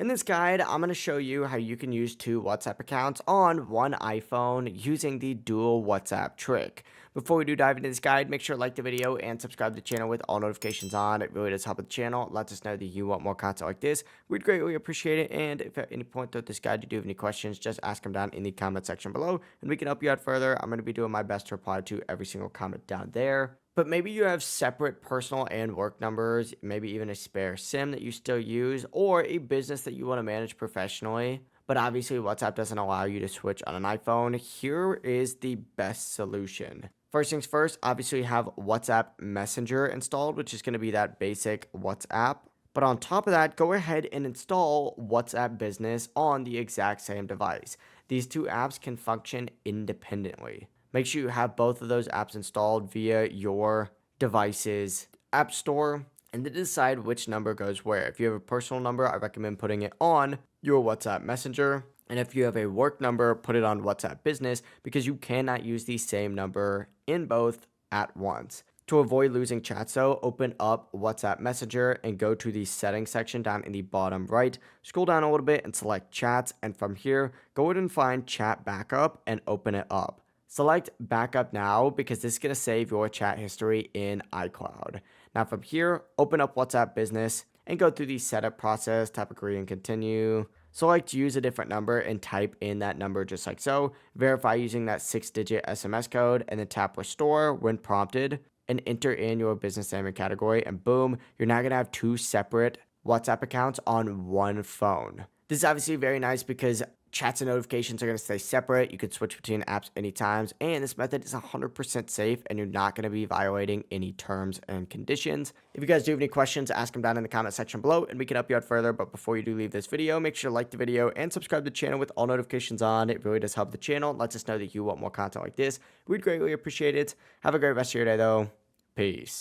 In this guide, I'm going to show you how you can use two WhatsApp accounts on one iPhone using the dual WhatsApp trick. Before we do dive into this guide, make sure to like the video and subscribe to the channel with all notifications on. It really does help with the channel. It lets us know that you want more content like this. We'd greatly appreciate it. And if at any point throughout this guide you do have any questions, just ask them down in the comment section below and we can help you out further. I'm going to be doing my best to reply to every single comment down there. But maybe you have separate personal and work numbers, maybe even a spare SIM that you still use, or a business that you want to manage professionally. But obviously, WhatsApp doesn't allow you to switch on an iPhone. Here is the best solution. First things first, obviously, you have WhatsApp Messenger installed, which is going to be that basic WhatsApp. But on top of that, go ahead and install WhatsApp Business on the exact same device. These two apps can function independently. Make sure you have both of those apps installed via your device's app store and then decide which number goes where. If you have a personal number, I recommend putting it on your WhatsApp Messenger. And if you have a work number, put it on WhatsApp Business because you cannot use the same number in both at once. To avoid losing chats though, open up WhatsApp Messenger and go to the settings section down in the bottom right. Scroll down a little bit and select chats. And from here, go ahead and find chat backup and open it up. Select backup now because this is going to save your chat history in iCloud. Now from here, open up WhatsApp Business and go through the setup process, tap agree and continue. Select use a different number and type in that number just like so. Verify using that 6-digit SMS code and then tap restore when prompted and enter in your business name and category and boom, you're now going to have two separate WhatsApp accounts on one phone. This is obviously very nice because chats and notifications are going to stay separate. You can switch between apps anytime, and this method is 100% safe, and you're not going to be violating any terms and conditions. If you guys do have any questions, ask them down in the comment section below, and we can help you out further. But before you do leave this video, make sure to like the video and subscribe to the channel with all notifications on. It really does help the channel. It lets us know that you want more content like this. We'd greatly appreciate it. Have a great rest of your day, though. Peace.